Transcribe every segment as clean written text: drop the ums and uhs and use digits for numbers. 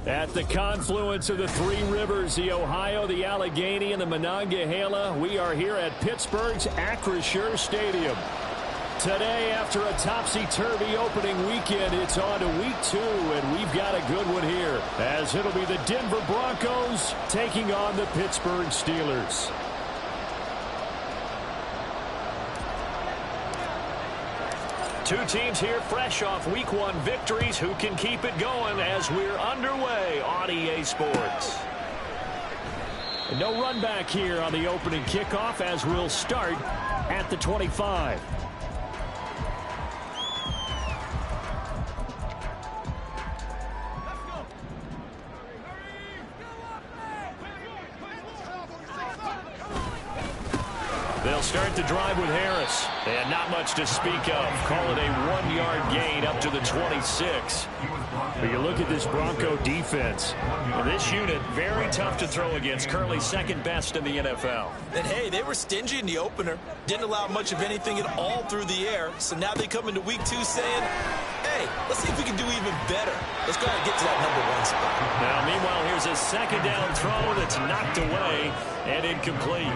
At the confluence of the three rivers, the Ohio, the Allegheny, and the Monongahela, we are here at Pittsburgh's Acrisure Stadium. Today, after a topsy-turvy opening weekend, it's on to week 2, and we've got a good one here, as it'll be the Denver Broncos taking on the Pittsburgh Steelers. Two teams here fresh off Week 1 victories. Who can keep it going as we're underway on EA Sports? And no run back here on the opening kickoff as we'll start at the 25. They'll start the drive with Harris. And not much to speak of. Call it a 1-yard gain up to the 26. But you look at this Bronco defense. This unit, very tough to throw against. Currently second best in the NFL. And hey, they were stingy in the opener. Didn't allow much of anything at all through the air. So now they come into week 2 saying, hey, let's see if we can do even better. Let's go ahead and get to that #1 spot. Now, meanwhile, here's a second down throw that's knocked away and incomplete.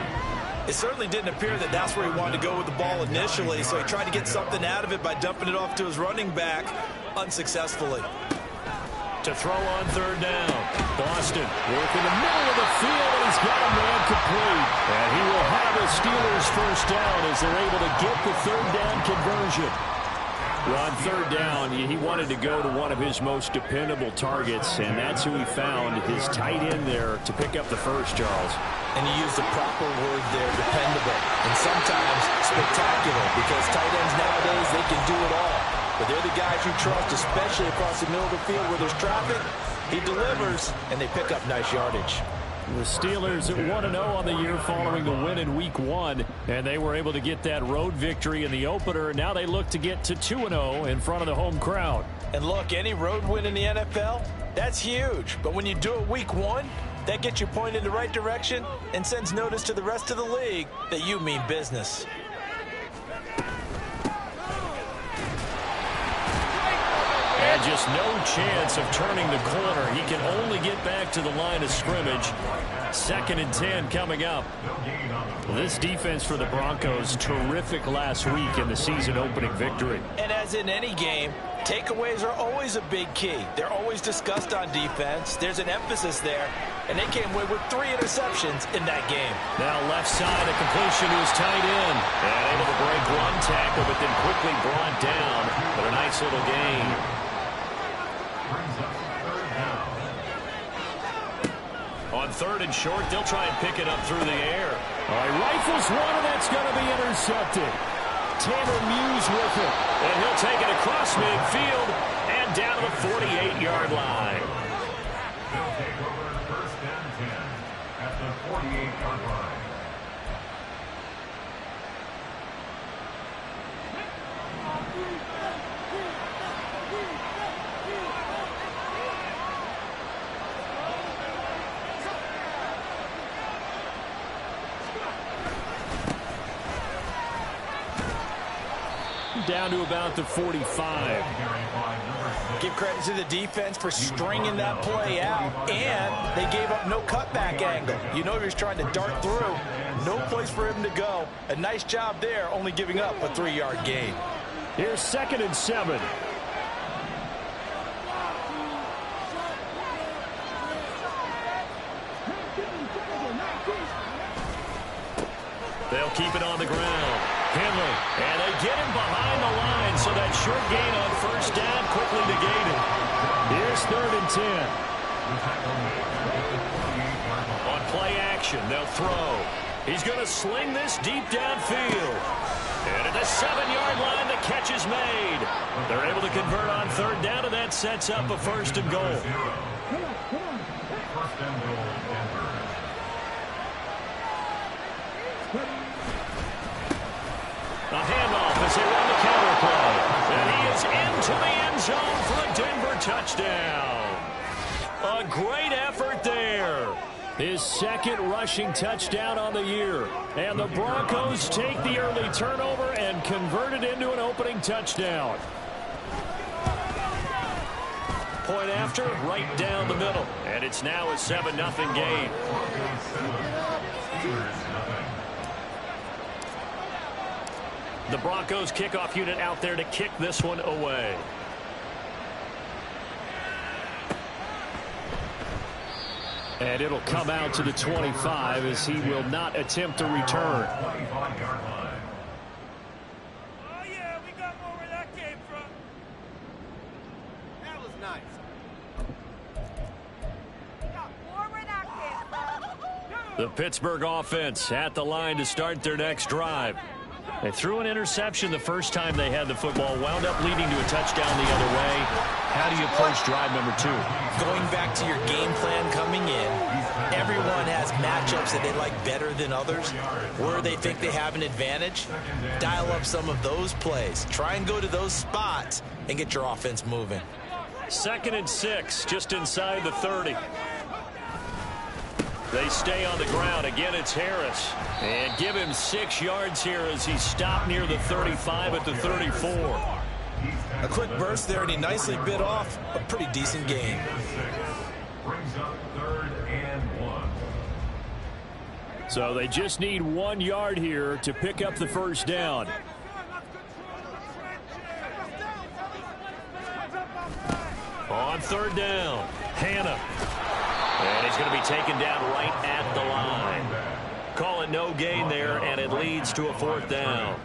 It certainly didn't appear that that's where he wanted to go with the ball initially, so he tried to get something out of it by dumping it off to his running back unsuccessfully. To throw on third down. Boston working the middle of the field, and he's got a man complete. And he will have the Steelers first down as they're able to get the third down conversion. Well, on third down, he wanted to go to one of his most dependable targets, and that's who he found, his tight end there, to pick up the first, Charles. And he used the proper word there, dependable, and sometimes spectacular, because tight ends nowadays, they can do it all. But they're the guys you trust, especially across the middle of the field where there's traffic. He delivers, and they pick up nice yardage. The Steelers at 1-0 on the year following the win in Week 1, and they were able to get that road victory in the opener. Now they look to get to 2-0 in front of the home crowd. And look, any road win in the NFL, that's huge. But when you do it Week 1, that gets you pointed in the right direction and sends notice to the rest of the league that you mean business. And just no chance of turning the corner. He can only get back to the line of scrimmage. 2nd and 10 coming up. Well, this defense for the Broncos, terrific last week in the season opening victory. And as in any game, takeaways are always a big key. They're always discussed on defense. There's an emphasis there. And they came away with 3 interceptions in that game. Now left side, a completion to his tight end. And able to break one tackle, but then quickly brought down. But a nice little gain. On 3rd and short, they'll try and pick it up through the air. All right, rifles one, and that's going to be intercepted. Tanner Muse with it. And he'll take it across midfield and down to the 48-yard line. They'll take over 1st and 10 at the 48-yard line. Down to about the 45. Give credit to the defense for stringing that play out, and they gave up no cutback angle. You know he was trying to dart through. No place for him to go. A nice job there, only giving up a 3-yard gain. Here's 2nd and 7. They'll keep it on the ground. Henley, and they get him behind the line, so that short gain on 1st down quickly negated. Here's 3rd and 10. On play action, they'll throw. He's going to sling this deep downfield. And at the 7-yard line, the catch is made. They're able to convert on 3rd down, and that sets up a 1st and goal. 1st and goal, Denver. A handoff as they run the counter play. And he is into the end zone for a Denver touchdown. A great effort there. His 2nd rushing touchdown on the year. And the Broncos take the early turnover and convert it into an opening touchdown. point after, right down the middle. And it's now a 7-0 game. The Broncos kickoff unit out there to kick this one away. And it'll come out to the 25 as he will not attempt to return. The Pittsburgh offense at the line to start their next drive. They threw an interception the first time they had the football, wound up leading to a touchdown the other way. How do you approach drive number 2? Going back to your game plan coming in, everyone has matchups that they like better than others, where they think they have an advantage. Dial up some of those plays. Try and go to those spots and get your offense moving. 2nd and 6, just inside the 30. They stay on the ground. Again, it's Harris. And give him 6 yards here as he stopped near the 35 at the 34. A quick burst there, and he nicely bit off a pretty decent gain. Brings up 3rd and 1. So they just need 1 yard here to pick up the first down. On 3rd down, Hannah. And he's going to be taken down right at the line. Call it no gain there, and it leads to a 4th down.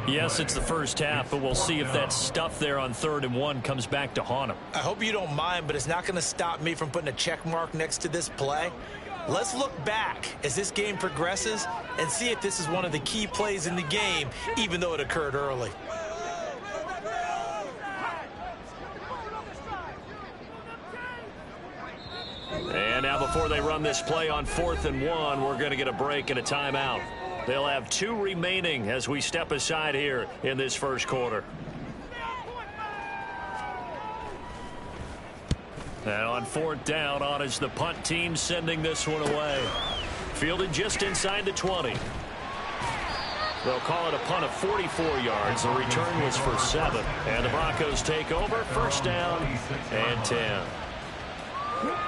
Yes, it's the first half, but we'll see if that stuff there on 3rd and 1 comes back to haunt him. I hope you don't mind, but it's not going to stop me from putting a check mark next to this play. Let's look back as this game progresses and see if this is one of the key plays in the game, even though it occurred early. And now before they run this play on 4th and 1, we're going to get a break and a timeout. They'll have 2 remaining as we step aside here in this first quarter. And on 4th down, on is the punt team sending this one away. Fielded just inside the 20. They'll call it a punt of 44 yards. The return was for 7. And the Broncos take over. 1st down and 10.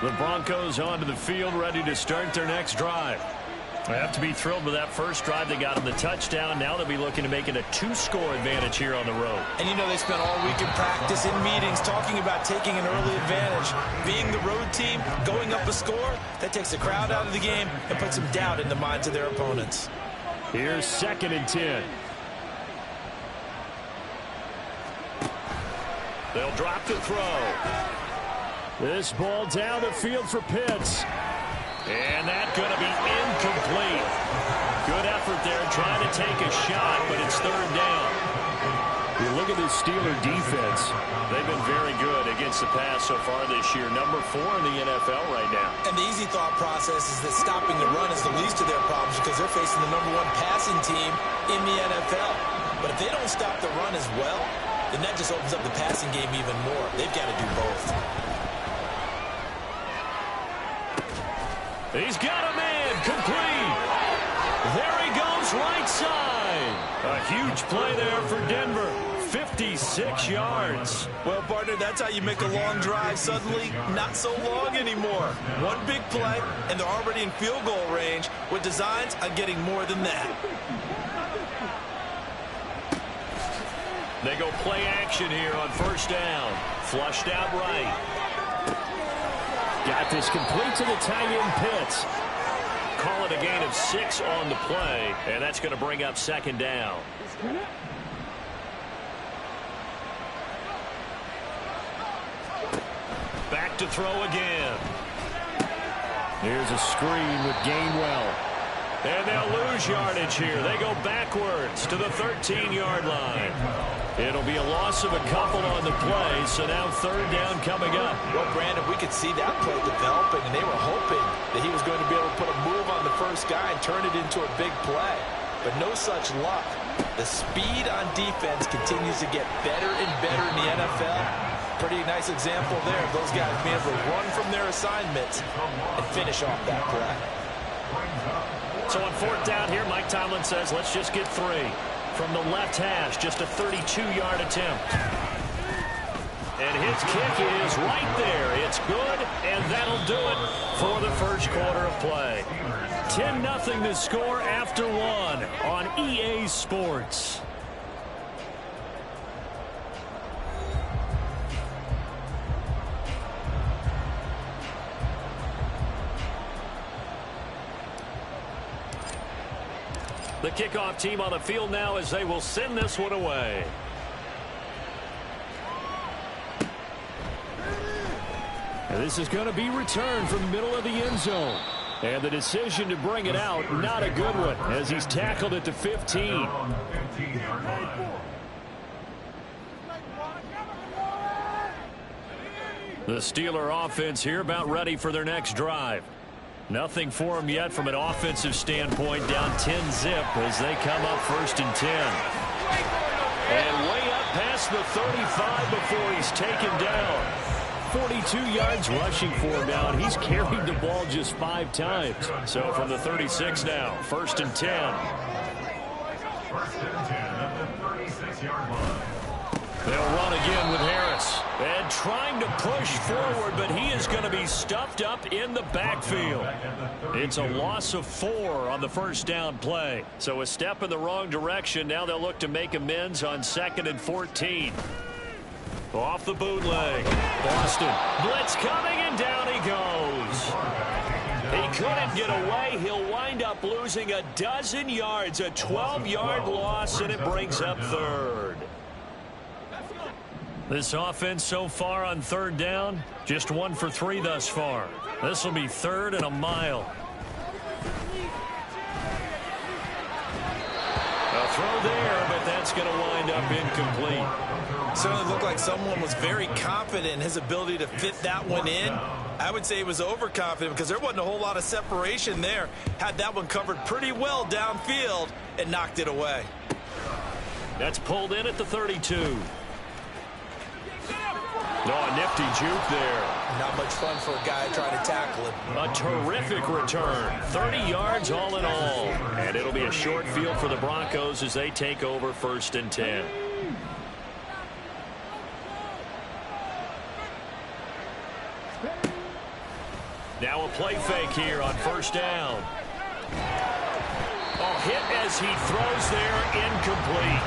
The Broncos onto the field, ready to start their next drive. They have to be thrilled with that first drive. They got them the touchdown. Now they'll be looking to make it a 2-score advantage here on the road. And you know they spent all week in practice, in meetings, talking about taking an early advantage. Being the road team, going up a score, that takes the crowd out of the game and puts some doubt in the minds of their opponents. Here's 2nd and 10. They'll drop the throw. This ball down the field for Pitts. And that's going to be incomplete. Good effort there trying to take a shot, but it's 3rd down. You look at this Steeler defense. They've been very good against the pass so far this year. Number 4 in the NFL right now. And the easy thought process is that stopping the run is the least of their problems because they're facing the number 1 passing team in the NFL. But if they don't stop the run as well, then that just opens up the passing game even more. They've got to do both. He's got a man, complete. There he goes, right side. A huge play there for Denver. 56 yards. Well, partner, that's how you make a long drive suddenly not so long anymore. One big play, and they're already in field goal range with designs on getting more than that. They go play action here on 1st down. Flushed out right. Got this complete to the tight end Pitts. Call it a gain of 6 on the play, and that's going to bring up 2nd down. Back to throw again. Here's a screen with Gainwell. And they'll lose yardage here. They go backwards to the 13-yard line. It'll be a loss of a couple on the play, so now 3rd down coming up. Well, Brandon, we could see that play developing, and they were hoping that he was going to be able to put a move on the first guy and turn it into a big play. But no such luck. The speed on defense continues to get better and better in the NFL. Pretty nice example there of those guys being able to run from their assignments and finish off that play. So on 4th down here, Mike Tomlin says, let's just get 3. From the left hash, just a 32-yard attempt. And his kick is right there. It's good, and that'll do it for the first quarter of play. 10-0 the score after one on EA Sports. The kickoff team on the field now as they will send this one away. And this is going to be returned from the middle of the end zone. And the decision to bring it out, not a good one, as he's tackled at the 15. The Steeler offense here about ready for their next drive. Nothing for them yet from an offensive standpoint, down 10-zip as they come up 1st and 10. And way up past the 35 before he's taken down. 42 yards rushing for him now, and he's carried the ball just 5 times. So from the 36 now, 1st and 10. 1st and 10 at the 36-yard line. They'll run again with Harris. And trying to push forward, but he is going to be stuffed up in the backfield. It's a loss of 4 on the first down play. So a step in the wrong direction. Now they'll look to make amends on 2nd and 14. Off the bootleg. Boston. Blitz coming, and down he goes. He couldn't get away. He'll wind up losing a dozen yards. A 12-yard loss, and it brings up 3rd. This offense so far on 3rd down, just 1 for 3 thus far. This will be 3rd and a mile. A throw there, but that's going to wind up incomplete. Certainly looked like someone was very confident in his ability to fit that one in. I would say he was overconfident because there wasn't a whole lot of separation there. Had that one covered pretty well downfield and knocked it away. That's pulled in at the 32. Oh, a nifty juke there. Not much fun for a guy trying to tackle it. A terrific return. 30 yards all in all. And it'll be a short field for the Broncos as they take over 1st and 10. Now a play fake here on 1st down. Oh, hit as he throws there, incomplete.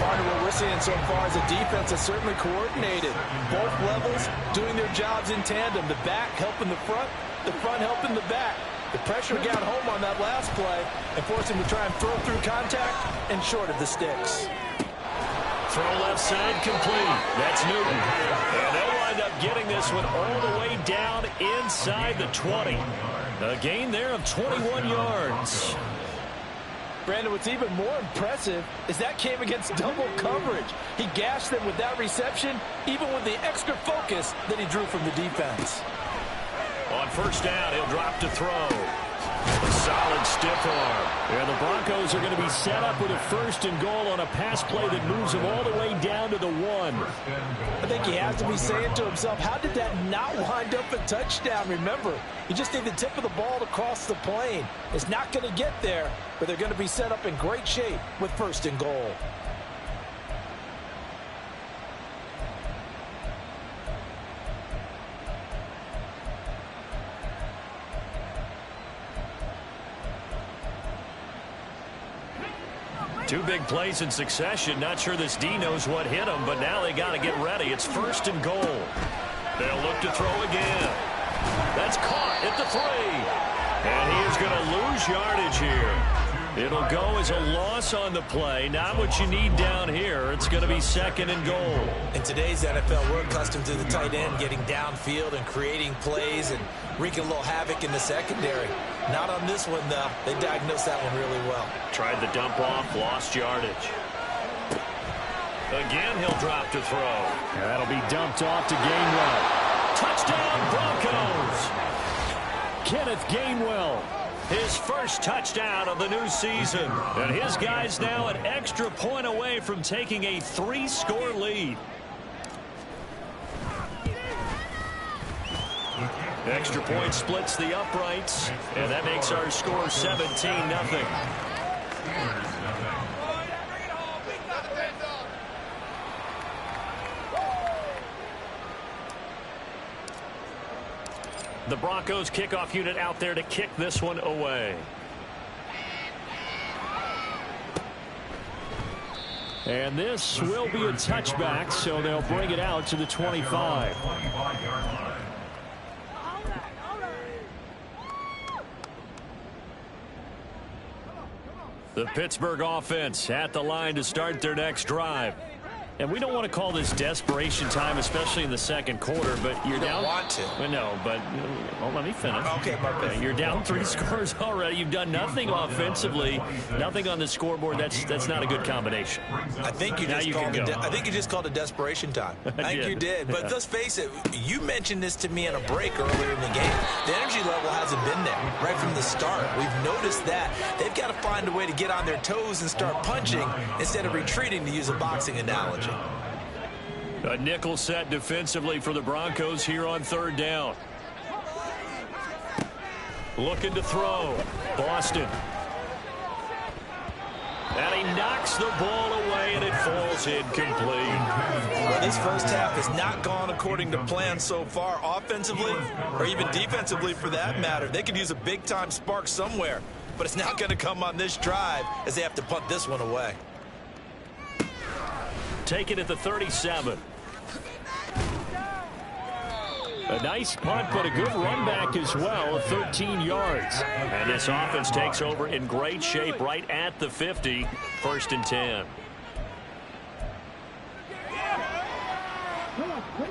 Part of what we're seeing so far is the defense is certainly coordinated. Both levels doing their jobs in tandem. The back helping the front helping the back. The pressure got home on that last play and forced him to try and throw through contact and short of the sticks. Throw left side complete. That's Newton. And they'll wind up getting this one all the way down inside the 20. A gain there of 21 yards. Brandon, what's even more impressive is that came against double coverage. He gashed them with that reception, even with the extra focus that he drew from the defense. On 1st down, he'll drop to throw. A solid stiff arm. And the Broncos are going to be set up with a 1st and goal on a pass play that moves them all the way down to the 1. I think he has to be saying to himself, how did that not wind up a touchdown? Remember, you just need the tip of the ball to cross the plane. It's not going to get there, but they're going to be set up in great shape with 1st and goal. Two big plays in succession. Not sure this D knows what hit him, but now they got to get ready. It's 1st and goal. They'll look to throw again. That's caught at the 3. And he is going to lose yardage here. It'll go as a loss on the play. Not what you need down here. It's going to be 2nd and goal. In today's NFL, we're accustomed to the tight end getting downfield and creating plays and wreaking a little havoc in the secondary. Not on this one, though. They diagnosed that one really well. Tried the dump off, lost yardage. Again, he'll drop to throw. That'll be dumped off to Gainwell. Touchdown, Broncos! Kenneth Gainwell, his first touchdown of the new season. And his guys now an extra point away from taking a 3-score lead. Extra point splits the uprights, and that makes our score 17-0. The Broncos kickoff unit out there to kick this one away. And this will be a touchback, so they'll bring it out to the 25. The Pittsburgh offense at the line to start their next drive. And we don't want to call this desperation time, especially in the second quarter, but you're down. You don't want to. Well, no, but well, let me finish. Okay, my bad. You're down 3 scores already. You've done nothing offensively, nothing on the scoreboard. That's not a good combination. I think you just called it desperation time. I think you did. But let's face it, you mentioned this to me in a break earlier in the game. The energy level hasn't been there right from the start. We've noticed that. They've got to find a way to get on their toes and start punching instead of retreating, to use a boxing analogy. A nickel set defensively for the Broncos here on third down. Looking to throw. Boston. And he knocks the ball away, and it falls incomplete. Well, this first half has not gone according to plan so far, offensively or even defensively for that matter. They could use a big-time spark somewhere, but it's not going to come on this drive as they have to punt this one away. Take it at the 37. A nice punt, but a good run back as well, 13 yards. And this offense takes over in great shape right at the 50, 1st and 10.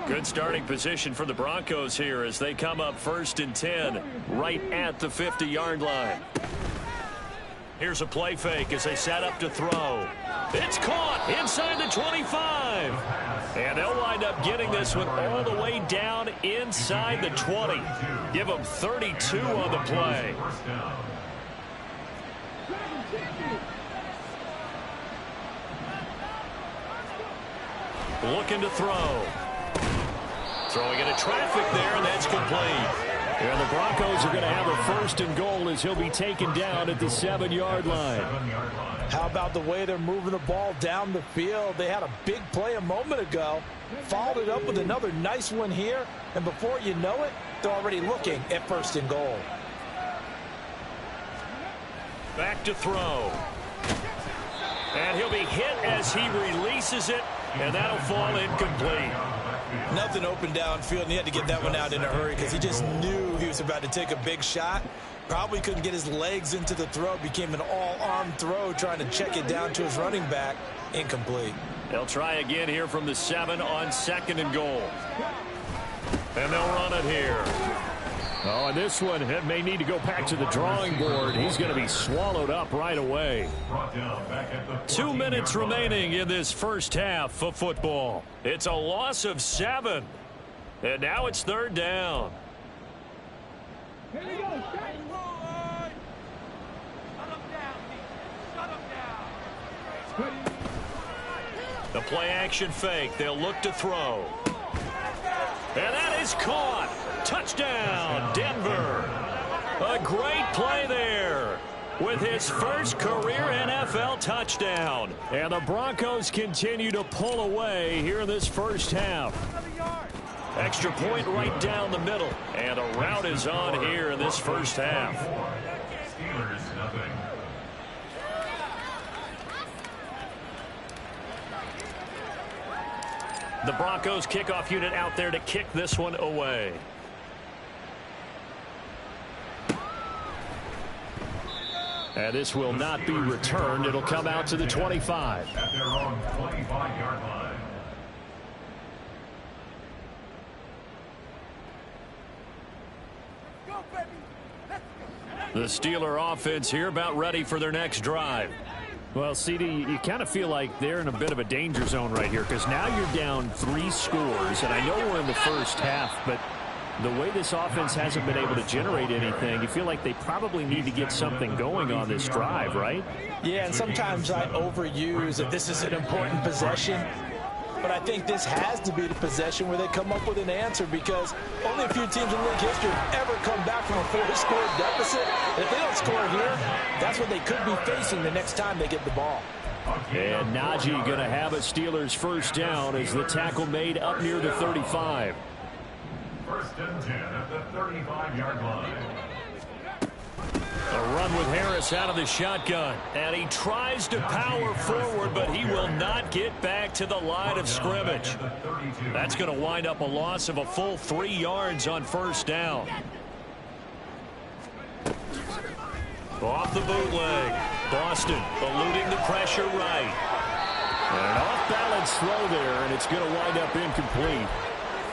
Good starting position for the Broncos here as they come up 1st and 10, right at the 50-yard line. Here's a play fake as they set up to throw. It's caught inside the 25. And they'll wind up getting this one all the way down inside the 20. Give them 32 on the play. Looking to throw. Throwing into traffic there, and that's complete. And the Broncos are going to have a 1st and goal as he'll be taken down at the 7-yard line. How about the way they're moving the ball down the field? They had a big play a moment ago, followed it up with another nice one here, and before you know it, they're already looking at 1st and goal. Back to throw. And he'll be hit as he releases it, and that'll fall incomplete. Nothing open downfield, and he had to get that one out in a hurry because he just knew he was about to take a big shot. Probably couldn't get his legs into the throw. Became an all-arm throw trying to check it down to his running back. Incomplete. They'll try again here from the 7 on 2nd and goal. And they'll run it here. Oh, and this one may need to go back to the drawing board. He's going to be swallowed up right away. 2 minutes remaining in this first half of football. It's a loss of 7. And now it's 3rd down. Here we go. The play action fake. They'll look to throw. And that is caught. Touchdown, Denver. A great play there with his first career NFL touchdown. And the Broncos continue to pull away here in this first half. Extra point right down the middle. And a route is on here in this first half. Steelers, nothing. The Broncos kickoff unit out there to kick this one away. And this will not be returned. It'll come out to the 25. At their own 25-yard line. The Steeler offense here about ready for their next drive. Well, CD, you kind of feel like they're in a bit of a danger zone right here because now you're down 3 scores, and I know we're in the first half, but the way this offense hasn't been able to generate anything, you feel like they probably need to get something going on this drive, right? Yeah, and sometimes I overuse that this is an important possession. But I think this has to be the possession where they come up with an answer because only a few teams in league history have ever come back from a 4-score deficit. And if they don't score here, that's what they could be facing the next time they get the ball. And Najee going to have a Steelers first down as the tackle made up near the 35. First and 10 at the 35-yard line. A run with Harris out of the shotgun. And he tries to power forward, but he will not get back to the line of scrimmage. That's going to wind up a loss of a full 3 yards on first down. Off the bootleg. Boston eluding the pressure right. And an off-balance throw there, and it's going to wind up incomplete.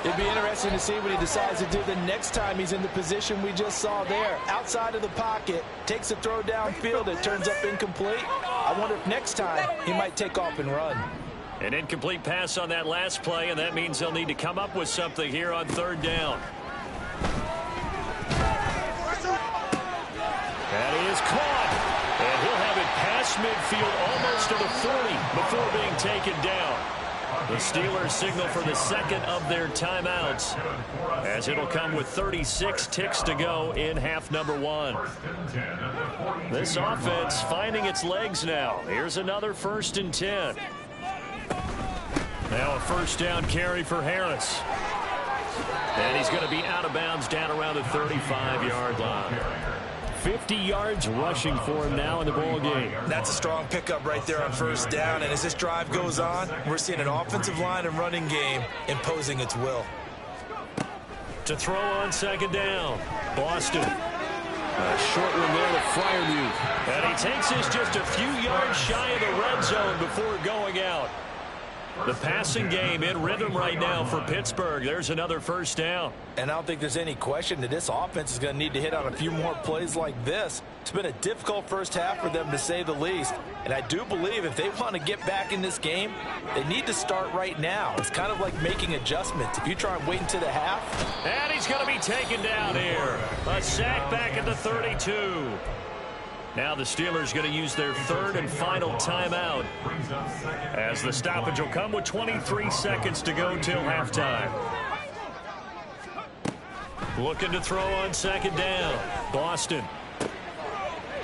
It'd be interesting to see what he decides to do the next time he's in the position we just saw there. Outside of the pocket, takes a throw downfield, it turns up incomplete. I wonder if next time he might take off and run. An incomplete pass on that last play, and that means they'll need to come up with something here on third down. That is caught, and he'll have it past midfield almost to the 40 before being taken down. The Steelers signal for the second of their timeouts, as it'll come with 36 ticks to go in half number 1. This offense finding its legs now. Here's another 1st and 10. Now a first down carry for Harris. And he's going to be out of bounds down around the 35-yard line. 50 yards rushing for him now in the ball game. That's a strong pickup right there on first down, and as this drive goes on, we're seeing an offensive line and running game imposing its will. To throw on second down, Boston. A short one there to Freiermuth. And he takes this just a few yards shy of the red zone before going out. The passing game in rhythm right now for Pittsburgh. There's another first down. And I don't think there's any question that this offense is going to need to hit on a few more plays like this. It's been a difficult first half for them, to say the least. And I do believe if they want to get back in this game, they need to start right now. It's kind of like making adjustments. If you try and wait until the half. And he's going to be taken down here. A sack back at the 32. Now the Steelers going to use their third and final timeout, as the stoppage will come with 23 seconds to go till halftime. Looking to throw on second down. Boston.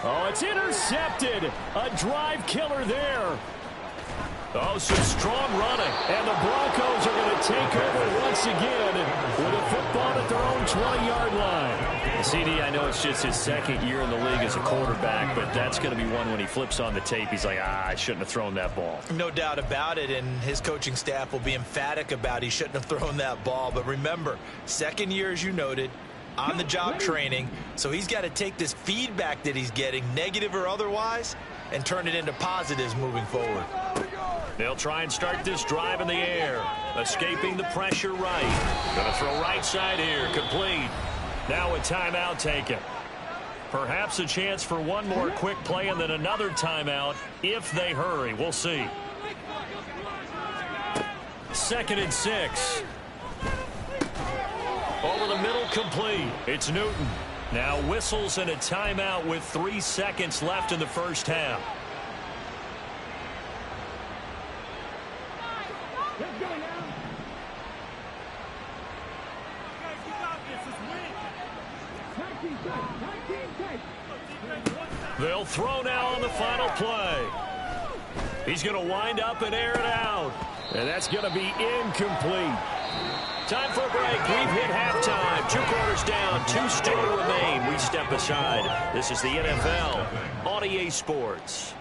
Oh, it's intercepted. A drive killer there. Oh, some strong running. And the Broncos are going to take over once again with a football at their own 20-yard line. CD, I know it's just his second year in the league as a quarterback, but that's going to be one when he flips on the tape. He's like, I shouldn't have thrown that ball. No doubt about it, and his coaching staff will be emphatic about he shouldn't have thrown that ball. But remember, second year, as you noted, on-the-job training, so he's got to take this feedback that he's getting, negative or otherwise, and turn it into positives moving forward. They'll try and start this drive in the air, escaping the pressure right. Going to throw right side here, complete. Now a timeout taken. Perhaps a chance for one more quick play and then another timeout if they hurry. We'll see. 2nd and 6. Over the middle, complete. It's Newton. Now whistles and a timeout with 3 seconds left in the first half. They'll throw now on the final play. He's going to wind up and air it out. And that's going to be incomplete. Time for a break. We've hit halftime. 2 quarters down. 2 still to remain. We step aside. This is the NFL on EA Sports.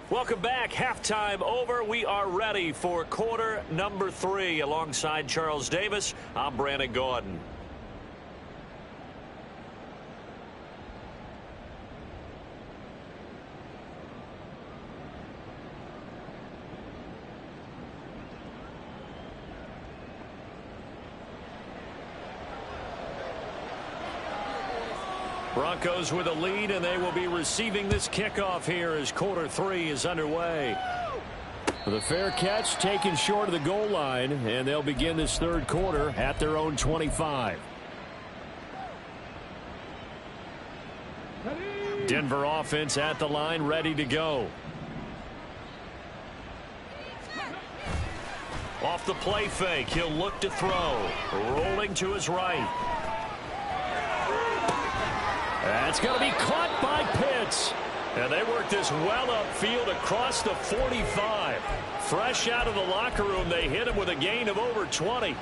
Welcome back. Halftime over. We are ready for quarter number 3. Alongside Charles Davis, I'm Brandon Gordon. Broncos with a lead, and they will be receiving this kickoff here as quarter 3 is underway. The fair catch taken short of the goal line, and they'll begin this third quarter at their own 25. Denver offense at the line, ready to go. Off the play fake, he'll look to throw. Rolling to his right. That's going to be caught by Pitts. And they work this well upfield across the 45. Fresh out of the locker room, they hit him with a gain of over 20.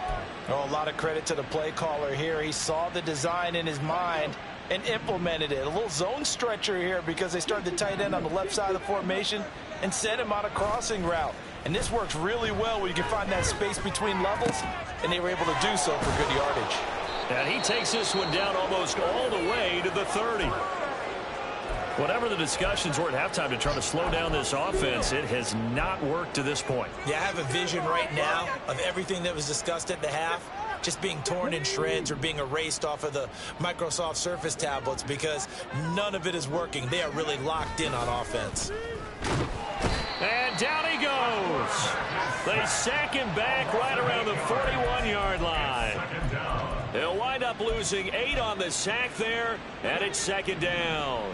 Oh, a lot of credit to the play caller here. He saw the design in his mind and implemented it. A little zone stretcher here because they started the tight end on the left side of the formation and sent him on a crossing route. And this works really well when you can find that space between levels, and they were able to do so for good yardage. And he takes this one down almost all the way to the 30. Whatever the discussions were at halftime to try to slow down this offense, it has not worked to this point. Yeah, I have a vision right now of everything that was discussed at the half just being torn in shreds or being erased off of the Microsoft Surface tablets because none of it is working. They are really locked in on offense. And down he goes. They sack him back right around the 41-yard line. They'll wind up losing 8 on the sack there, and it's second down.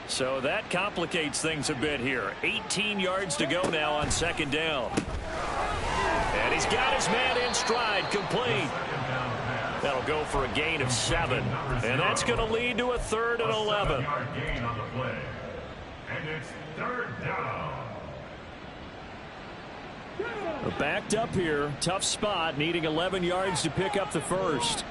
So that complicates things a bit here. 18 yards to go now on second down. And he's got his man in stride, complete. That'll go for a gain of 7. And that's going to lead to a 3rd and 11. And it's third down. Backed up here. Tough spot, needing 11 yards to pick up the first.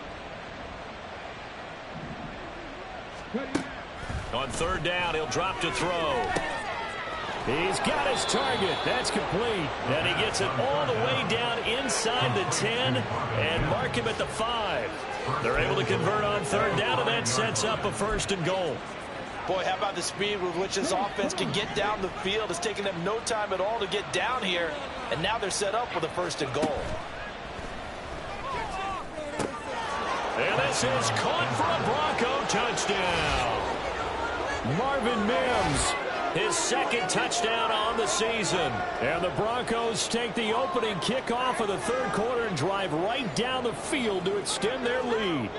On third down, he'll drop to throw. He's got his target. That's complete. And he gets it all the way down inside the 10 and mark him at the 5. They're able to convert on third down, and that sets up a 1st and goal. Boy, how about the speed with which this offense can get down the field? It's taken them no time at all to get down here, and now they're set up with a 1st and goal. And this is caught for a Bronco touchdown. Marvin Mims, his 2nd touchdown on the season. And the Broncos take the opening kickoff of the 3rd quarter and drive right down the field to extend their lead.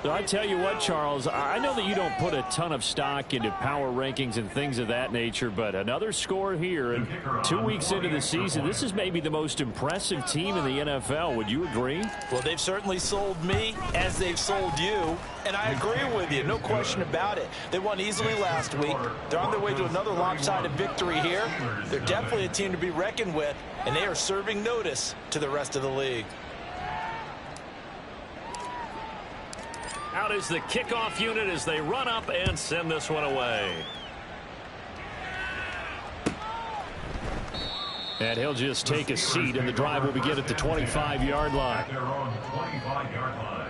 So I tell you what, Charles, I know that you don't put a ton of stock into power rankings and things of that nature, but another score here, and 2 weeks into the season, this is maybe the most impressive team in the NFL. Would you agree? Well, they've certainly sold me as they've sold you, and I agree with you, no question about it. They won easily last week. They're on their way to another lopsided victory here. They're definitely a team to be reckoned with, and they are serving notice to the rest of the league. Out is the kickoff unit as they run up and send this one away. And he'll just take a seat, and the drive will begin at the 25-yard line. Their own 25-yard line.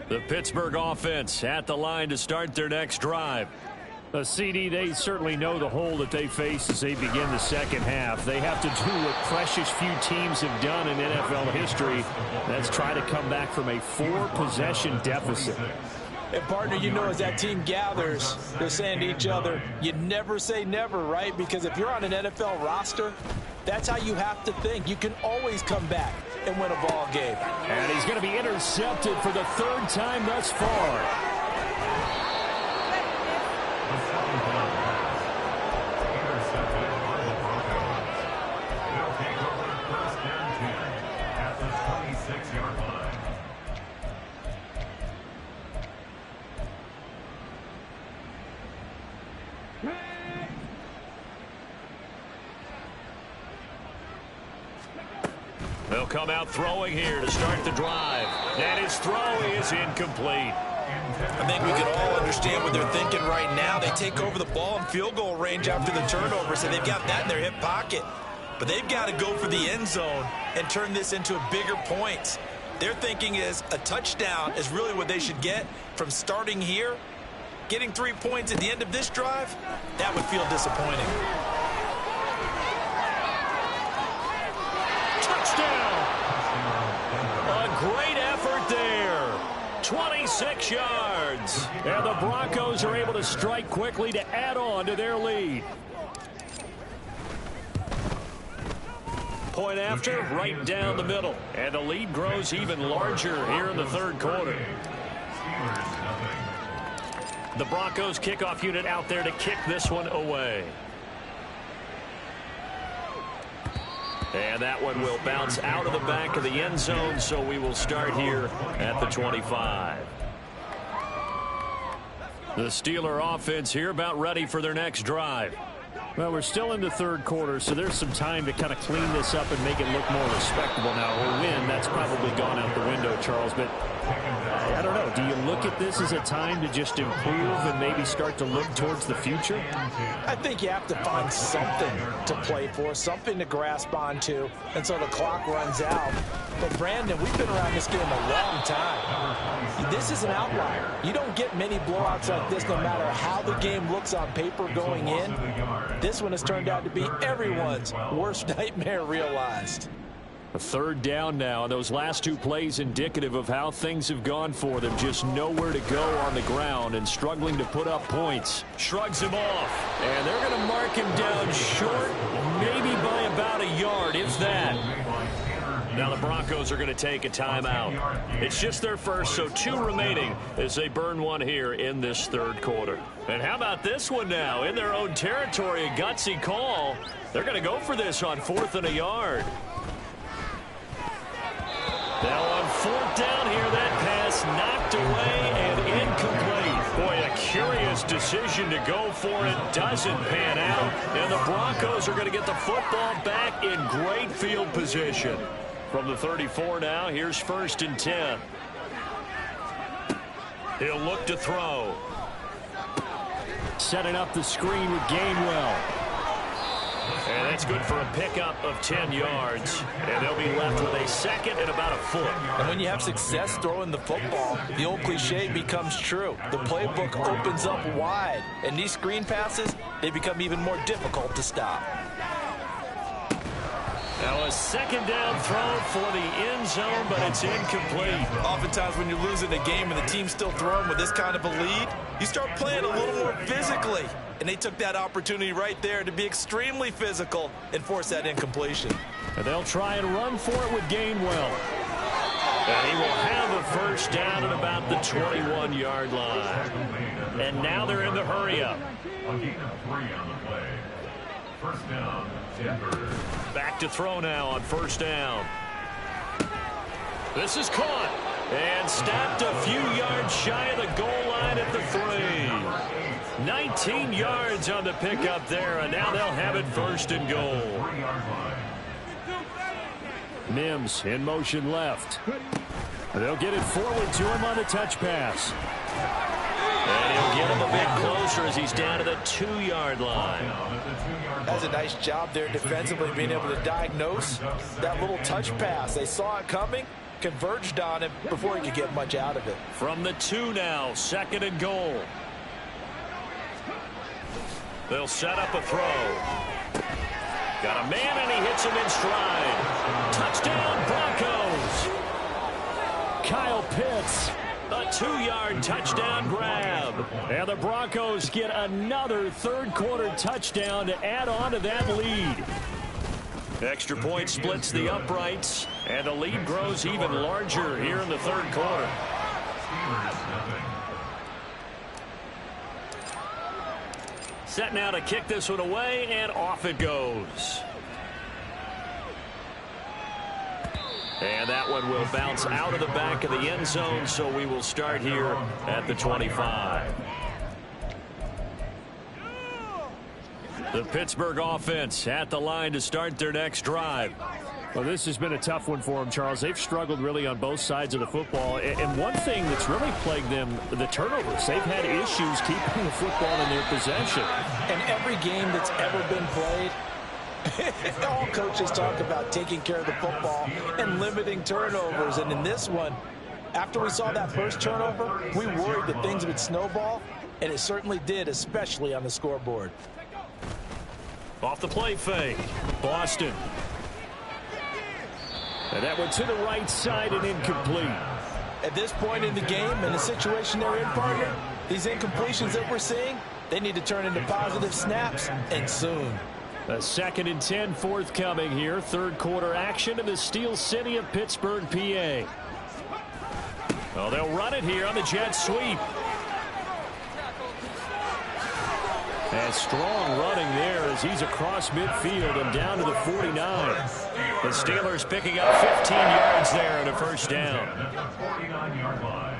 The Pittsburgh offense at the line to start their next drive. CD, they certainly know the hole that they face as they begin the second half. They have to do what precious few teams have done in NFL history. That's try to come back from a 4-possession deficit. And, partner, you know, as that team gathers, they're saying to each other, you never say never, right? Because if you're on an NFL roster, that's how you have to think. You can always come back and win a ball game. And he's going to be intercepted for the 3rd time thus far. Intercepted by the Broncos. They'll take over first and 10 at the 26-yard line. They'll come out throwing here to start the drive. And his throw is incomplete. I think we can all understand what they're thinking right now. They take over the ball in field goal range after the turnover, so they've got that in their hip pocket. But they've got to go for the end zone and turn this into a bigger point. Their thinking is a touchdown is really what they should get from starting here. Getting 3 points at the end of this drive, that would feel disappointing. Touchdown! A great effort there. 26 yards. And the Broncos are able to strike quickly to add on to their lead. Point after, right down the middle. And the lead grows even larger here in the 3rd quarter. The Broncos kickoff unit out there to kick this one away. And that one will bounce out of the back of the end zone, so we will start here at the 25. The Steeler offense here about ready for their next drive. Well, we're still in the third quarter, so there's some time to kind of clean this up and make it look more respectable. Now, a win, that's probably gone out the window, Charles, but I don't know. Do you look at this as a time to just improve and maybe start to look towards the future? I think you have to find something to play for, something to grasp onto until the clock runs out. But, Brandon, we've been around this game a long time. This is an outlier. You don't get many blowouts like this no matter how the game looks on paper going in. This one has turned out to be everyone's worst nightmare realized. A third down now, and those last two plays indicative of how things have gone for them. Just nowhere to go on the ground and struggling to put up points. Shrugs him off, and they're going to mark him down short, maybe by about a yard, if that. Now the Broncos are going to take a timeout. It's just their first, so 2 remaining as they burn one here in this third quarter. And how about this one now? In their own territory, a gutsy call. They're going to go for this on 4th and a yard. Now on 4th down here, that pass knocked away and incomplete. Boy, a curious decision to go for it. Doesn't pan out. And the Broncos are going to get the football back in great field position. From the 34 now, here's 1st and 10. He'll look to throw. Setting up the screen with Gainwell. And that's good for a pickup of 10 yards. And they'll be left with a second and about a foot. And when you have success throwing the football, the old cliche becomes true. The playbook opens up wide. And these screen passes, they become even more difficult to stop. Now a second down throw for the end zone, but it's incomplete. Oftentimes when you're losing a game and the team's still throwing with this kind of a lead, you start playing a little more physically. And they took that opportunity right there to be extremely physical and force that incompletion. And they'll try and run for it with Gainwell. And he will have a first down at about the 21-yard line. And now they're in the hurry-up. A gain of 3 on the play. First down, Denver. Back to throw now on 1st down. This is caught and stopped a few yards shy of the goal line at the 3. 19 yards on the pickup there, and now they'll have it 1st and goal. Mims in motion left. They'll get it forward to him on the touch pass. And he'll get him a bit closer as he's down to the 2-yard line. That's a nice job there defensively, being able to diagnose that little touch pass. They saw it coming, converged on him before he could get much out of it. From the 2 now, 2nd and goal. They'll set up a throw. Got a man, and he hits him in stride. Touchdown, Broncos. Kyle Pitts. A 2-yard touchdown grab. And the Broncos get another third-quarter touchdown to add on to that lead. Extra point splits the uprights, and the lead grows even larger here in the third quarter. Set now to kick this one away, and off it goes. And that one will bounce out of the back of the end zone, so we will start here at the 25. The Pittsburgh offense at the line to start their next drive. Well, this has been a tough one for them, Charles. They've struggled really on both sides of the football. And one thing that's really plagued them, the turnovers. They've had issues keeping the football in their possession. And every game that's ever been played, all coaches talk about taking care of the football and limiting turnovers. And in this one, after we saw that first turnover, we worried that things would snowball, and it certainly did, especially on the scoreboard. Off the play fake, Boston. And that one to the right side and incomplete. At this point in the game and the situation they're in, partner, these incompletions that we're seeing, they need to turn into positive snaps, and soon. A 2nd and 10 forthcoming here. Third quarter action in the Steel City of Pittsburgh, PA. Oh, they'll run it here on the jet sweep. And strong running there as he's across midfield and down to the 49. The Steelers picking up 15 yards there and a first down. At the 49-yard line.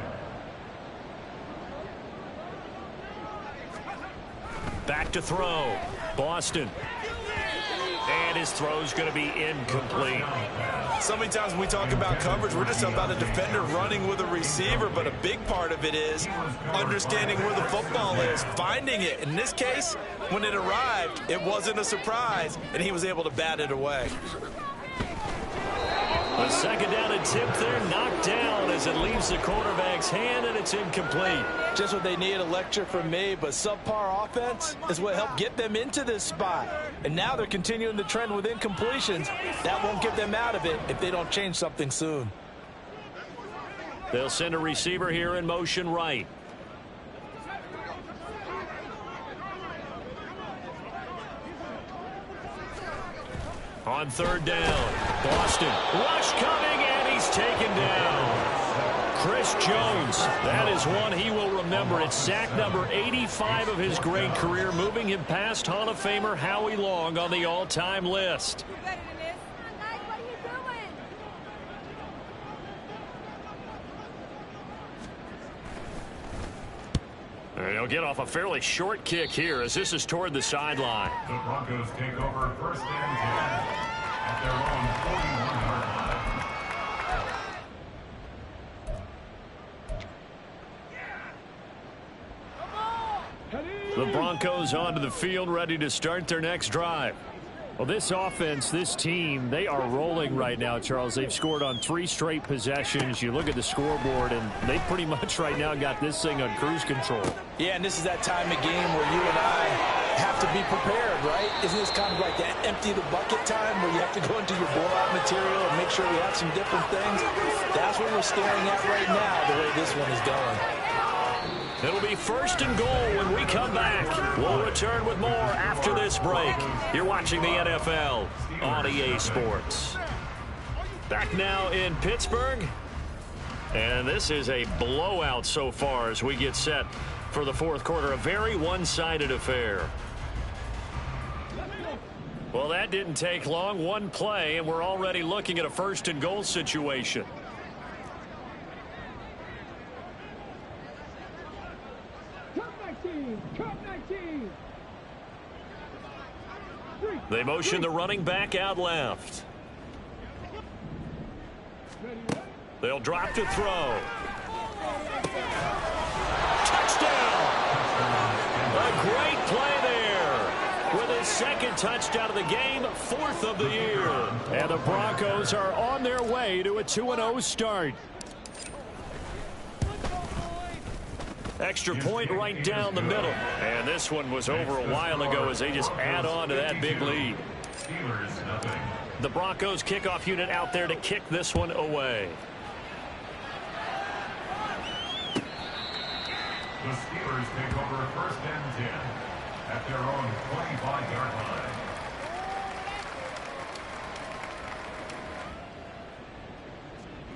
Back to throw. Boston. And his throw's going to be incomplete. So many times when we talk about coverage, we're just about a defender running with a receiver, but a big part of it is understanding where the football is, finding it. In this case, when it arrived, it wasn't a surprise, and he was able to bat it away. The second down attempt there knocked down as it leaves the quarterback's hand, and it's incomplete. Just what they needed, a lecture from me, but subpar offense is what helped get them into this spot. And now they're continuing the trend with incompletions. That won't get them out of it if they don't change something soon. They'll send a receiver here in motion right. On third down, Boston. Rush coming, and he's taken down. Chris Jones, that is one he will remember. It's sack number 85 of his great career, moving him past Hall of Famer Howie Long on the all-time list. They'll get off a fairly short kick here as this is toward the sideline. The Broncos take over first and 10 at their own 41-yard line. The Broncos onto the field, ready to start their next drive. Well, this offense, this team, they are rolling right now, Charles. They've scored on 3 straight possessions. You look at the scoreboard, and they pretty much right now got this thing on cruise control. Yeah, and this is that time of game where you and I have to be prepared, right? Isn't this kind of like that empty the bucket time where you have to go into your blowout material and make sure we have some different things? That's what we're staring at right now, the way this one is going. It'll be first and goal when we come back. We'll return with more after this break. You're watching the NFL on EA Sports. Back now in Pittsburgh. And this is a blowout so far as we get set for the fourth quarter. A very one-sided affair. Well, that didn't take long. One play, and we're already looking at a first and goal situation. They motion the running back out left. They'll drop to throw. Touchdown! A great play there. With his second touchdown of the game, 4th of the year. And the Broncos are on their way to a 2-0 start. Extra point right down the middle. And this one was over a while ago as they just add on to that big lead. Steelers, nothing. The Broncos kickoff unit out there to kick this one away. The Steelers take over first and 10 at their own 25-yard line.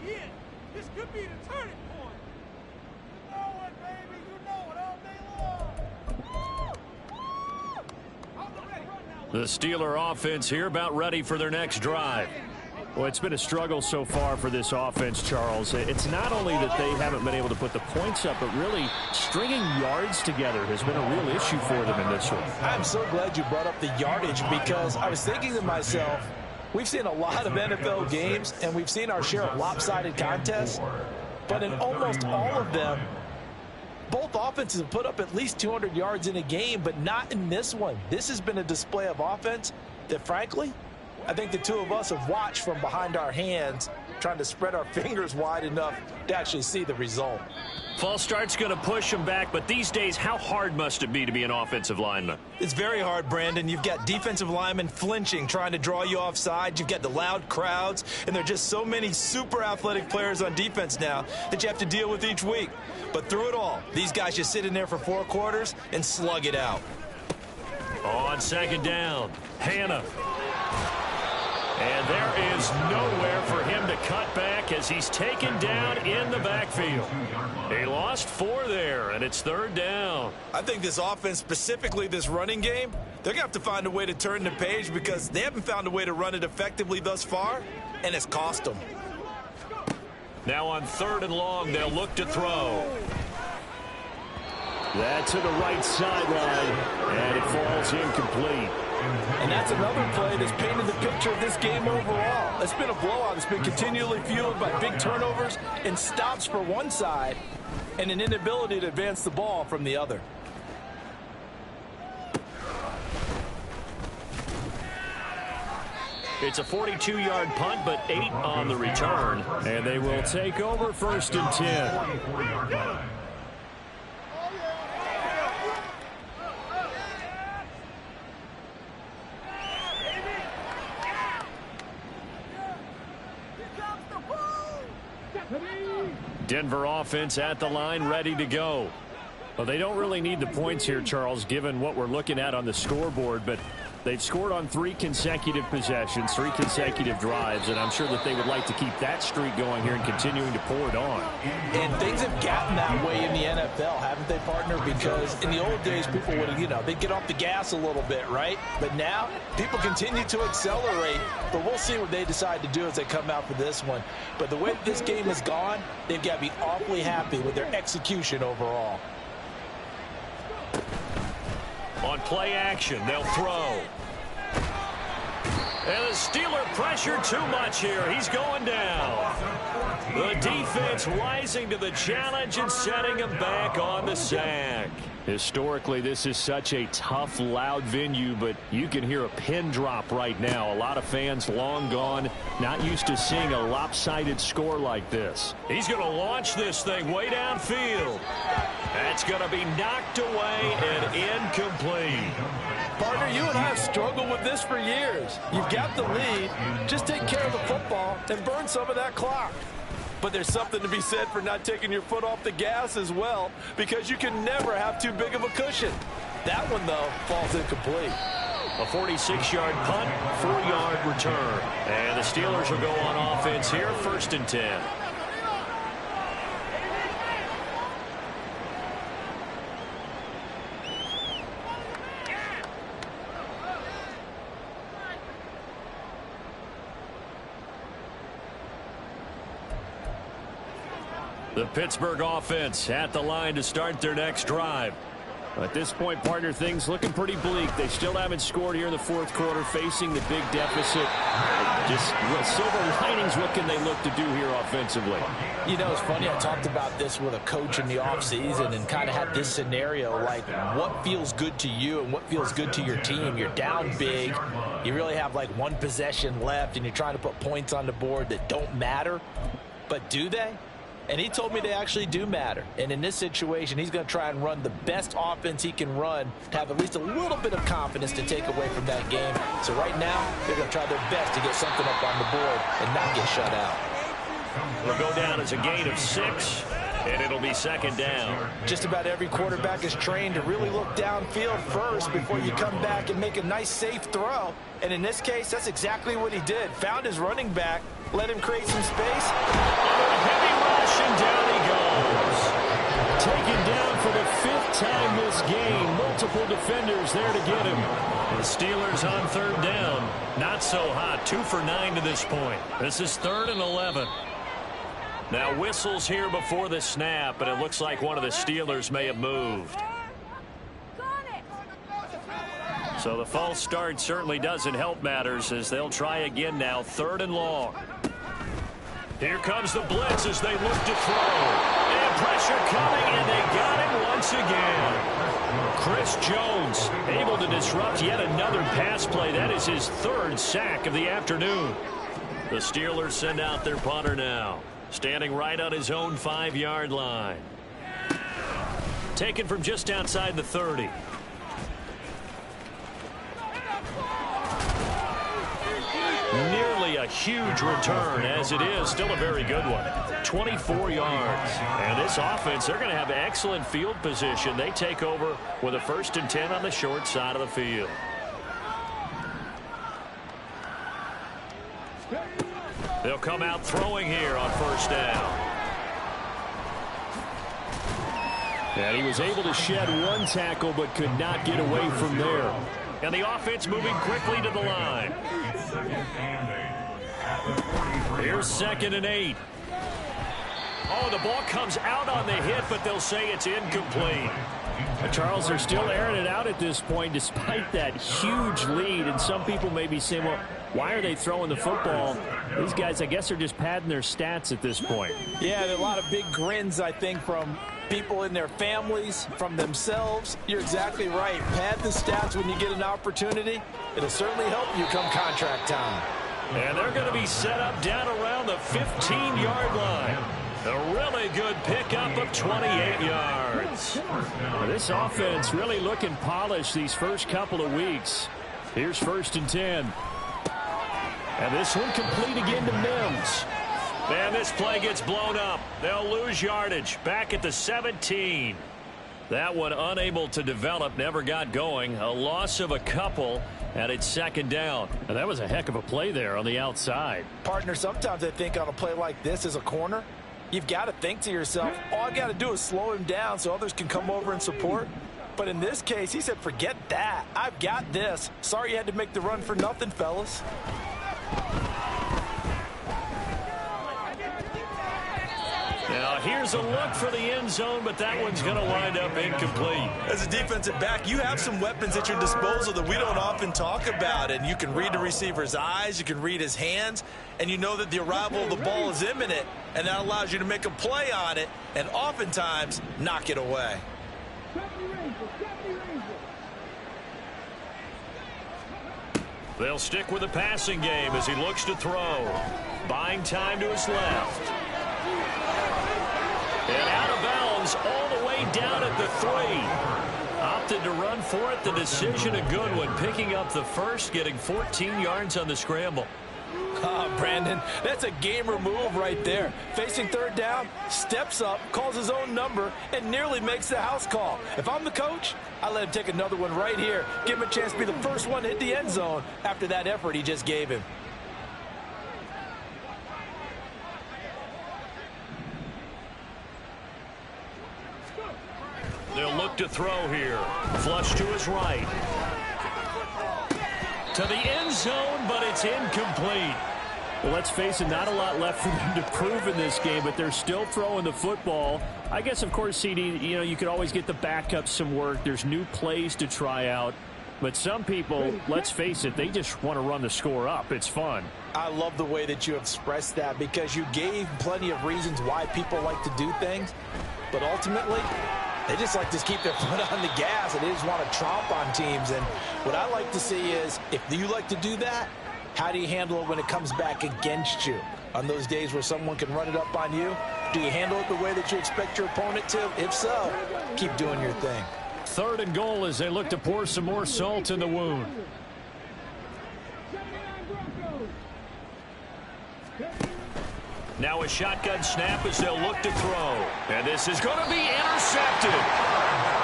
Yeah, this could be the turning point. You know it, baby. You know it all day long. The Steeler offense here about ready for their next drive. Well, it's been a struggle so far for this offense, Charles. It's not only that they haven't been able to put the points up, but really stringing yards together has been a real issue for them in this one. I'm so glad you brought up the yardage because I was thinking to myself, we've seen a lot of NFL games and we've seen our share of lopsided contests, but in almost all of them, both offenses have put up at least 200 yards in a game, but not in this one. This has been a display of offense that, frankly, I think the two of us have watched from behind our hands, trying to spread our fingers wide enough to actually see the result. False start's going to push them back, but these days, how hard must it be to be an offensive lineman? It's very hard, Brandon. You've got defensive linemen flinching, trying to draw you offside. You've got the loud crowds, and there are just so many super athletic players on defense now that you have to deal with each week. But through it all, these guys just sit in there for 4 quarters and slug it out. On second down, Hannah. And there is nowhere for him to cut back as he's taken down in the backfield. He lost 4 there, and it's 3rd down. I think this offense, specifically this running game, they're going to have to find a way to turn the page because they haven't found a way to run it effectively thus far, and it's cost them. Now on 3rd and long, they'll look to throw. That's to the right sideline, and it falls incomplete. And that's another play that's painted the picture of this game overall. It's been a blowout. It's been continually fueled by big turnovers and stops for one side and an inability to advance the ball from the other. It's a 42-yard punt, but 8 on the return. And they will take over 1st and 10. Denver offense at the line, ready to go. Well, they don't really need the points here, Charles, given what we're looking at on the scoreboard, but they've scored on 3 consecutive possessions, 3 consecutive drives, and I'm sure that they would like to keep that streak going here and continuing to pour it on. And things have gotten that way in the NFL, haven't they, partner? Because in the old days, people would, they'd get off the gas a little bit, right? But now, people continue to accelerate, but we'll see what they decide to do as they come out for this one. But the way that this game has gone, they've got to be awfully happy with their execution overall. On play action, they'll throw. And the Steeler pressure too much here. He's going down. The defense rising to the challenge and setting him back on the sack. Historically, this is such a tough, loud venue, but you can hear a pin drop right now. A lot of fans long gone, not used to seeing a lopsided score like this. He's going to launch this thing way downfield. That's going to be knocked away and incomplete. Partner, you and I have struggled with this for years. You've got the lead. Just take care of the football and burn some of that clock. But there's something to be said for not taking your foot off the gas as well, because you can never have too big of a cushion. That one, though, falls incomplete. A 46-yard punt, 4-yard return. And the Steelers will go on offense here, 1st and 10. The Pittsburgh offense at the line to start their next drive. At this point, partner, things looking pretty bleak. They still haven't scored here in the 4th quarter, facing the big deficit. Just silver linings, what can they look to do here offensively? It's funny, I talked about this with a coach in the offseason and kind of had this scenario, like what feels good to you and what feels good to your team. You're down big. You really have like 1 possession left, and you're trying to put points on the board that don't matter. But do they? And he told me they actually do matter. And in this situation, he's going to try and run the best offense he can run to have at least a little bit of confidence to take away from that game. So right now, they're going to try their best to get something up on the board and not get shut out. It'll go down as a gain of 6, and it'll be 2nd down. Just about every quarterback is trained to really look downfield first before you come back and make a nice, safe throw. And in this case, that's exactly what he did. Found his running back, let him create some space. Heavy rush, and down he goes. Taken down for the 5th time this game. Multiple defenders there to get him. The Steelers on 3rd down. Not so hot. 2 for 9 to this point. This is 3rd and 11. Now whistles here before the snap, and it looks like one of the Steelers may have moved. So the false start certainly doesn't help matters as they'll try again now, 3rd and long. Here comes the blitz as they look to throw. And pressure coming, and they got him once again. Chris Jones able to disrupt yet another pass play. That is his 3rd sack of the afternoon. The Steelers send out their punter now, standing right on his own 5-yard line. Taken from just outside the 30. Nearly a huge return, as it is still a very good one. 24 yards. And this offense, they're going to have excellent field position. They take over with a 1st and 10 on the short side of the field. come out throwing here on first down. And he was able to shed one tackle but could not get away from there. And the offense moving quickly to the line. Here's 2nd and 8. Oh, the ball comes out on the hit, but they'll say it's incomplete. Charles, they're still airing it out at this point despite that huge lead. And some people may be saying, well, why are they throwing the football? These guys, I guess, are just padding their stats at this point. Yeah, there are a lot of big grins, I think, from people in their families, from themselves. You're exactly right. Pad the stats when you get an opportunity. It'll certainly help you come contract time. And they're going to be set up down around the 15-yard line. A really good pickup of 28 yards. This offense really looking polished these first couple of weeks. Here's 1st and 10. And this one complete again to Mims. And this play gets blown up. They'll lose yardage. Back at the 17. That one unable to develop, never got going. A loss of a couple, and it's 2nd down. And that was a heck of a play there on the outside. Partner, sometimes I think on a play like this as a corner, you've got to think to yourself, all I got to do is slow him down so others can come over and support. But in this case, he said, forget that. I've got this. Sorry you had to make the run for nothing, fellas. Now here's a look for the end zone, but that one's going to wind up incomplete. As a defensive back, you have some weapons at your disposal that we don't often talk about, and you can read the receiver's eyes, you can read his hands, and you know that the arrival of the ball is imminent, and that allows you to make a play on it and oftentimes knock it away. They'll stick with the passing game as he looks to throw. Buying time to his left. And out of bounds all the way down at the 3. Opted to run for it. The decision a good one. Picking up the first, getting 14 yards on the scramble. Brandon, that's a gamer move right there. Facing 3rd down, steps up, calls his own number, and nearly makes the house call. If I'm the coach, I let him take another one right here. Give him a chance to be the first one to hit the end zone after that effort he just gave him. They'll look to throw here. Flush to his right. To the end zone, but it's incomplete. Well, let's face it, not a lot left for them to prove in this game, but they're still throwing the football. I guess, of course, CD, you could always get the backups some work. There's new plays to try out. But some people, let's face it, they just want to run the score up. It's fun. I love the way that you expressed that because you gave plenty of reasons why people like to do things. But ultimately, they just like to keep their foot on the gas, and they just want to tromp on teams. And what I like to see is, if you like to do that, how do you handle it when it comes back against you? On those days where someone can run it up on you, do you handle it the way that you expect your opponent to? If so, keep doing your thing. 3rd and goal as they look to pour some more salt in the wound. Now a shotgun snap as they'll look to throw. And this is going to be intercepted.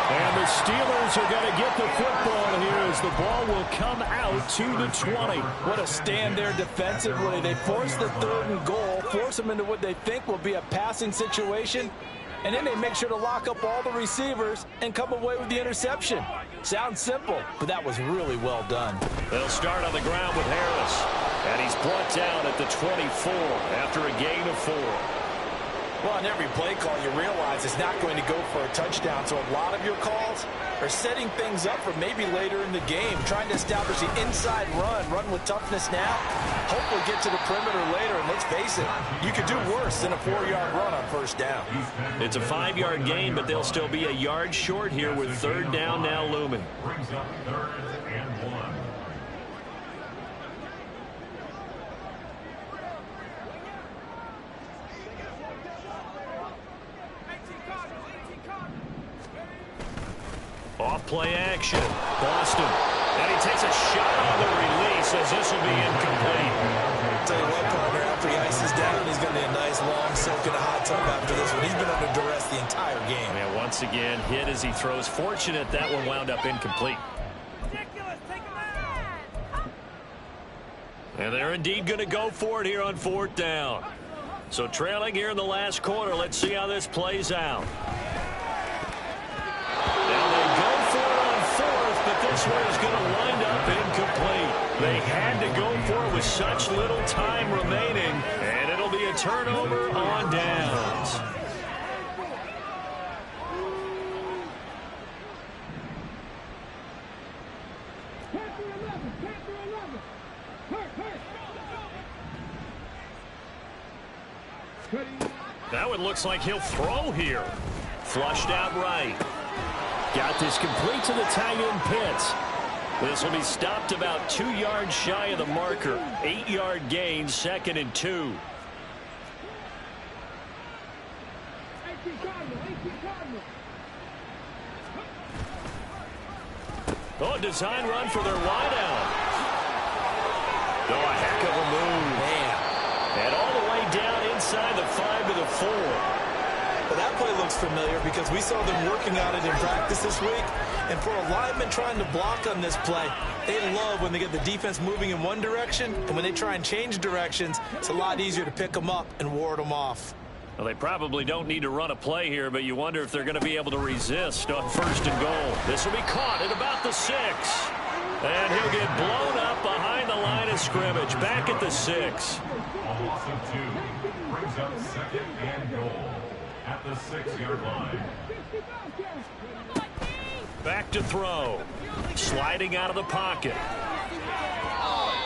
And the Steelers are going to get the football here as the ball will come out to the 20. What a stand there defensively. They force the 3rd and goal, force them into what they think will be a passing situation, and then they make sure to lock up all the receivers and come away with the interception. Sounds simple, but that was really well done. They'll start on the ground with Harris. And he's brought down at the 24 after a gain of 4. Well, on every play call, you realize it's not going to go for a touchdown. So a lot of your calls are setting things up for maybe later in the game, trying to establish the inside run with toughness now, hopefully get to the perimeter later. And let's face it, you could do worse than a 4-yard run on 1st down. It's a 5-yard gain, but they'll still be a yard short here with 3rd down now looming. Brings up 3rd and 1. Off play action. Boston. And he takes a shot on the release as this will be incomplete. Tell you what, partner, after he ices down, he's going to be a nice long soak in a hot tub after this one. He's been under duress the entire game. And once again, hit as he throws. Fortunate that one wound up incomplete. Ridiculous. Take him out. And they're indeed going to go for it here on 4th down. So trailing here in the last quarter. Let's see how this plays out. Now they go for it on 4th, but this one is going to wind up incomplete. They had to go for it with such little time remaining, and it'll be a turnover on downs. That one looks like he'll throw here. Flushed out right. Got this complete to the tight end Pitts. This will be stopped about 2 yards shy of the marker. 8-yard gain, 2nd and 2. Oh, design run for their wideout. Oh, a heck of a move. Man. And all the way down inside the 5 to the 4. Well, that play looks familiar because we saw them working on it in practice this week. And for a lineman trying to block on this play, they love when they get the defense moving in one direction. And when they try and change directions, it's a lot easier to pick them up and ward them off. Well, they probably don't need to run a play here, but you wonder if they're going to be able to resist on 1st and goal. This will be caught at about the 6. And he'll get blown up behind the line of scrimmage. Back at the 6. A loss of 2 brings up 2nd and goal at the 6-yard line. Back to throw. Sliding out of the pocket.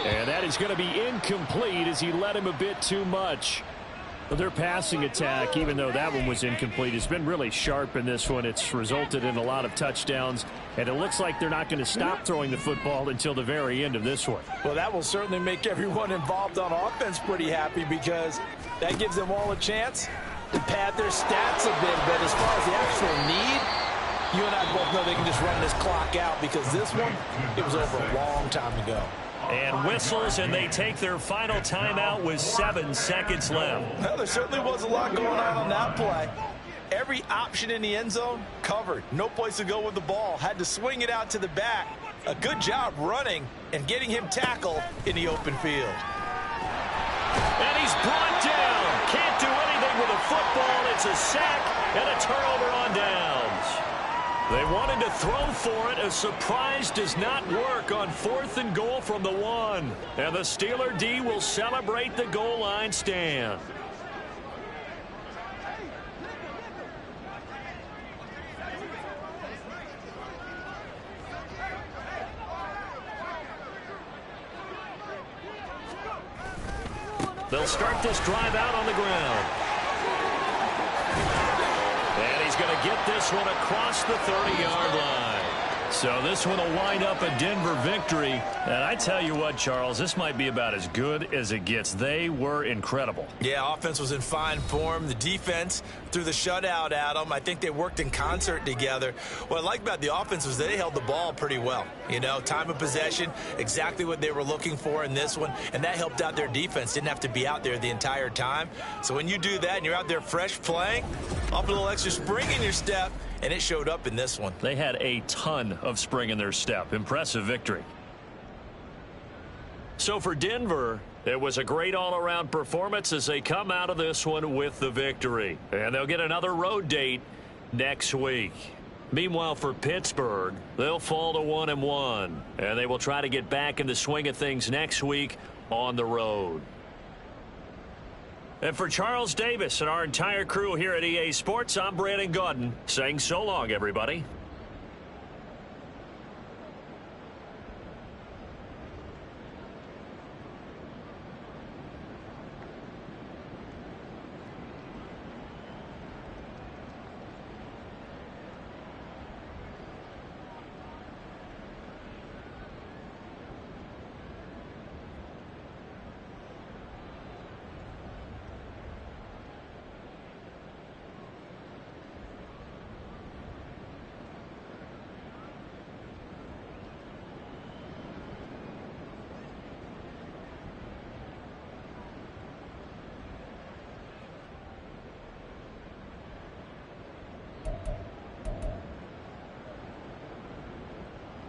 And that is going to be incomplete as he led him a bit too much. Their passing attack, even though that one was incomplete, has been really sharp in this one. It's resulted in a lot of touchdowns, and it looks like they're not going to stop throwing the football until the very end of this one. Well, that will certainly make everyone involved on offense pretty happy because that gives them all a chance to pad their stats a bit. But as far as the actual need, you and I both know they can just run this clock out because this one, it was over a long time ago. And whistles, and they take their final timeout with 7 seconds left. Well, there certainly was a lot going on that play. Every option in the end zone covered. No place to go with the ball. Had to swing it out to the back. A good job running and getting him tackled in the open field. And he's brought down. Can't do anything with a football. It's a sack and a turnover on downs. They wanted to throw for it. A surprise does not work on 4th and goal from the 1. And the Steeler D will celebrate the goal line stand. They'll start this drive out on the ground. And he's going to get this one across the 30-yard line. So this one will wind up a Denver victory. And I tell you what, Charles, this might be about as good as it gets. They were incredible. Yeah, offense was in fine form. The defense threw the shutout at them. I think they worked in concert together. What I like about the offense was they held the ball pretty well. You know, time of possession, exactly what they were looking for in this one. And that helped out their defense. Didn't have to be out there the entire time. So when you do that and you're out there fresh playing, up a little extra spring in your step, and it showed up in this one. They had a ton of spring in their step. Impressive victory. So for Denver, it was a great all-around performance as they come out of this one with the victory. And they'll get another road date next week. Meanwhile, for Pittsburgh, they'll fall to 1-1. And they will try to get back in the swing of things next week on the road. And for Charles Davis and our entire crew here at EA Sports, I'm Brandon Gaudin saying so long, everybody.